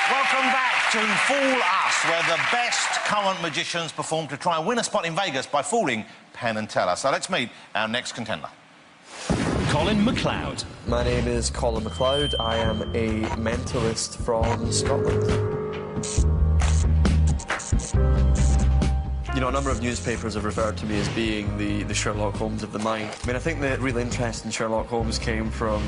Welcome back to Fool Us, where the best current magicians perform to try and win a spot in Vegas by fooling Penn and Teller. So let's meet our next contender. Colin McLeod. My name is Colin McLeod. I am a mentalist from Scotland. You know, a number of newspapers have referred to me as being the Sherlock Holmes of the mind. I mean, I think the real interest in Sherlock Holmes came from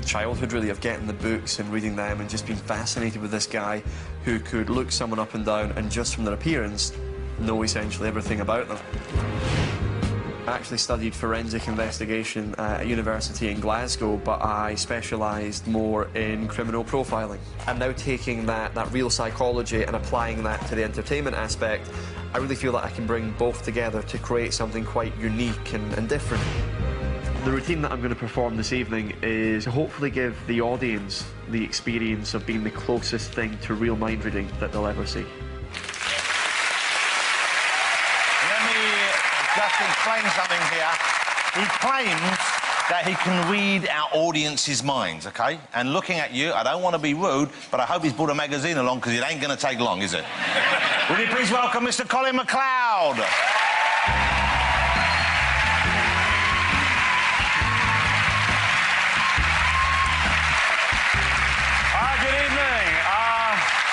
childhood, really, of getting the books and reading them and just being fascinated with this guy who could look someone up and down and just from their appearance know essentially everything about them. I actually studied forensic investigation at a university in Glasgow, but I specialised more in criminal profiling. I'm now taking that real psychology and applying that to the entertainment aspect. I really feel that I can bring both together to create something quite unique and different. The routine that I'm going to perform this evening is to hopefully give the audience the experience of being the closest thing to real mind reading that they'll ever see. Let me just explain something here. He claims that he can read our audience's minds, OK? And looking at you, I don't want to be rude, but I hope he's brought a magazine along, because it ain't going to take long, is it? Will you please welcome Mr. Colin McLeod?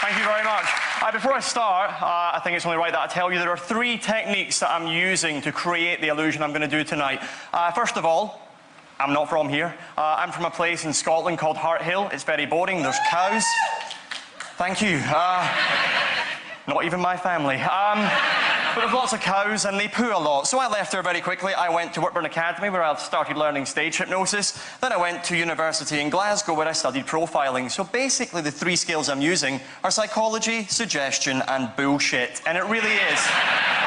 Thank you very much. Before I start, I think it's only right that I tell you there are 3 techniques that I'm using to create the illusion I'm going to do tonight. First of all, I'm not from here. I'm from a place in Scotland called Harthill. It's very boring. There's cows. Thank you. Not even my family. But there's lots of cows and they poo a lot. So I left there very quickly. I went to Whitburn Academy where I started learning stage hypnosis. Then I went to university in Glasgow where I studied profiling. So basically the 3 skills I'm using are psychology, suggestion and bullshit. And it really is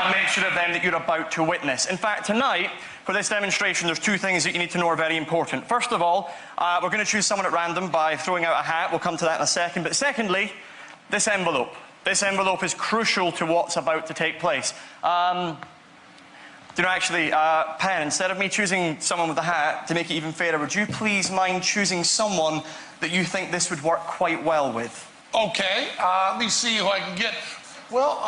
a mixture of them that you're about to witness. In fact, tonight, for this demonstration, there's 2 things that you need to know are very important. First of all, we're going to choose someone at random by throwing out a hat. We'll come to that in a second. But secondly, this envelope. This envelope is crucial to what's about to take place. Penn, instead of me choosing someone with a hat, to make it even fairer, would you please mind choosing someone that you think this would work quite well with? Okay, let me see who I can get. Well,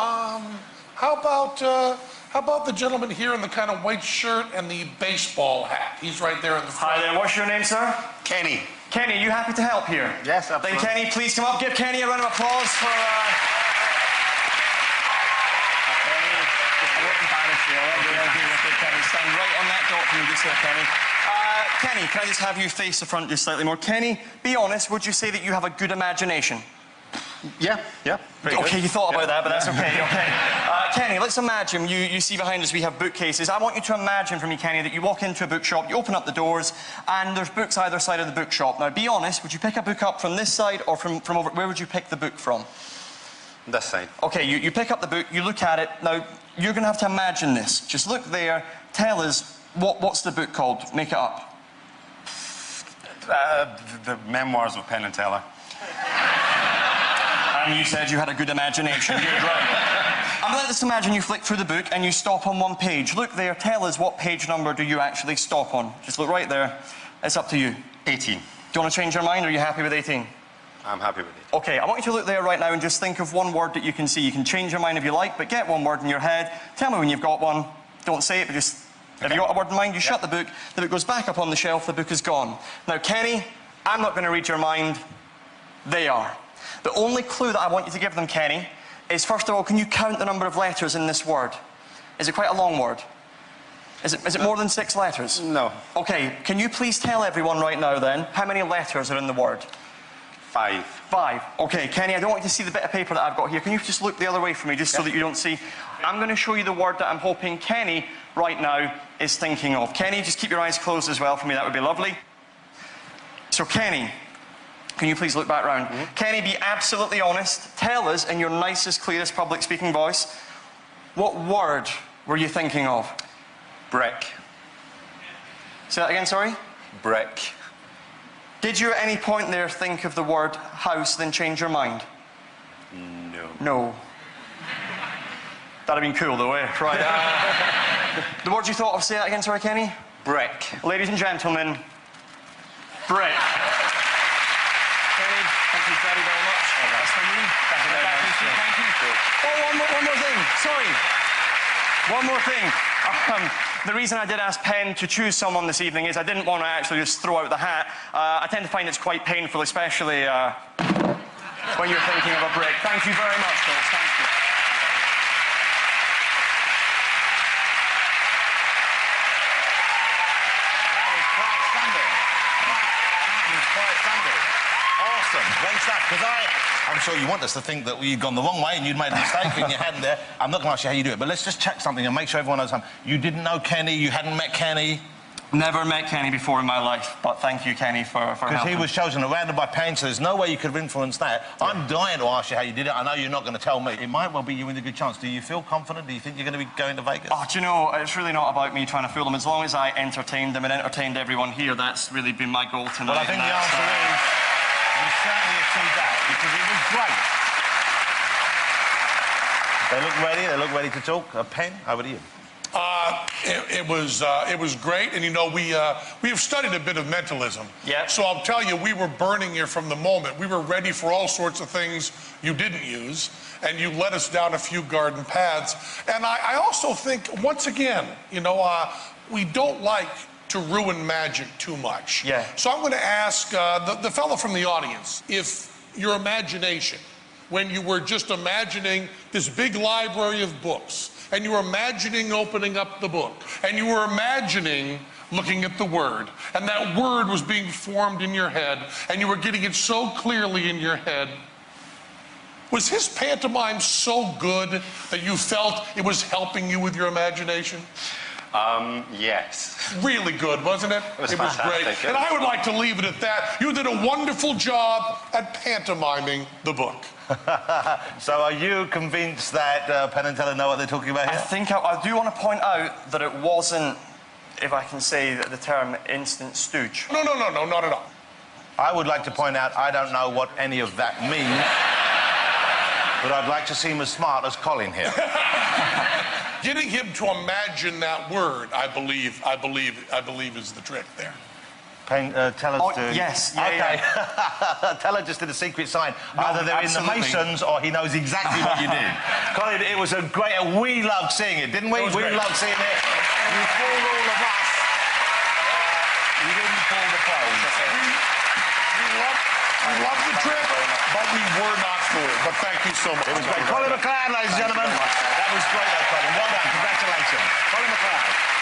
how about the gentleman here in the kind of white shirt and the baseball hat? He's right there in the front. Hi there, what's your name, sir? Kenny. Kenny, you happy to help here? Yes, absolutely. Then Kenny, please come up. Give Kenny a round of applause for... Kenny, stand right on that dot for me, just there, Kenny. Kenny, can I just have you face the front just slightly more? Kenny, be honest, would you say that you have a good imagination? Yeah. Okay, you thought about that, but that's okay, okay. Kenny, let's imagine you see behind us we have bookcases. I want you to imagine for me, Kenny, that you walk into a bookshop, you open up the doors, and there's books either side of the bookshop. Now, be honest, would you pick a book up from this side or from over... Where would you pick the book from? This side. Okay, you pick up the book, you look at it. Now, you're going to have to imagine this. Just look there, tell us, what's the book called? Make it up. The Memoirs of Penn and Teller. And you said you had a good imagination. You're right. Let's imagine you flick through the book and you stop on one page. Look there, tell us what page number do you actually stop on. Just look right there. It's up to you. 18. Do you want to change your mind, or are you happy with 18? I'm happy with it. Okay, I want you to look there right now and just think of one word that you can see. You can change your mind if you like, but get one word in your head. Tell me when you've got one. Don't say it, but just... Okay. Have you got a word in mind? You shut the book goes back up on the shelf, the book is gone. Now, Kenny, I'm not going to read your mind. They are. The only clue that I want you to give them, Kenny, is, first of all, can you count the number of letters in this word? Is it quite a long word? Is it more than 6 letters? No. Okay, can you please tell everyone right now, then, how many letters are in the word? 5. 5. Okay, Kenny, I don't want you to see the bit of paper that I've got here. Can you just look the other way for me, just so that you don't see? I'm going to show you the word that I'm hoping Kenny, right now, is thinking of. Kenny, just keep your eyes closed as well for me. That would be lovely. So, Kenny, can you please look back round? Mm-hmm. Kenny, be absolutely honest. Tell us, in your nicest, clearest public speaking voice, what word were you thinking of? Brick. Say that again, sorry? Brick. Did you at any point there think of the word house, then change your mind? No. No. That'd have been cool though, eh? Right. The word you thought of, say that again, sorry, Kenny? Brick. Ladies and gentlemen, brick. Kenny, thank you very, very much. That's for you. Thank you very much. Thank you. Oh, one more thing. Sorry. One more thing. The reason I did ask Penn to choose someone this evening is I didn't want to actually just throw out the hat. I tend to find it's quite painful, especially when you're thinking of a break. Thank you very much, folks. Thank you. Awesome, great stuff. Because I'm sure you want us to think that you'd gone the wrong way and you'd made a mistake and you hadn't there. I'm not going to ask you how you do it, but let's just check something and make sure everyone knows something. You didn't know Kenny, you hadn't met Kenny. Never met Kenny before in my life, but thank you, Kenny, for helping. Because he was chosen at random by Penn, so there's no way you could have influenced that. Yeah. I'm dying to ask you how you did it. I know you're not going to tell me. It might well be you in a good chance. Do you feel confident? Do you think you're going to be going to Vegas? Oh, do you know, it's really not about me trying to fool them. As long as I entertained them and entertained everyone here, that's really been my goal tonight. Well, I think the answer is you certainly achieved that, because it was great. They look ready to talk. Penn, over to you. It was great, and you know we have studied a bit of mentalism. Yeah. So I'll tell you, we were burning you from the moment. We were ready for all sorts of things you didn't use, and you led us down a few garden paths. And I also think, once again, you know, we don't like to ruin magic too much. Yeah. So I'm going to ask the fellow from the audience if your imagination, when you were just imagining this big library of books, and you were imagining opening up the book, and you were imagining looking at the word, and that word was being formed in your head, and you were getting it so clearly in your head, was his pantomime so good that you felt it was helping you with your imagination? Yes. Really good, wasn't it? It was great. And I would like to leave it at that. You did a wonderful job at pantomiming the book. So are you convinced that Penn and Teller know what they're talking about here? I think I do want to point out that it wasn't, if I can say the term, instant stooge. No, not at all. I would like to point out I don't know what any of that means, but I'd like to seem as smart as Colin here. Getting him to imagine that word, I believe is the trick there. Penn, Teller's doing... Yes. Okay. Yeah. Teller just did a secret sign. No, Either they're absolutely. in the Masons or he knows exactly what you did. Colin, it was a great... We loved seeing it, didn't we? We loved seeing it. You fooled all of us. You didn't fool the pros. We love the trick, but we were not fooled. But thank you so much. It was great. Colin McLeod, ladies and gentlemen. That was great, though, Colin. Well done. Congratulations. Colin McLeod.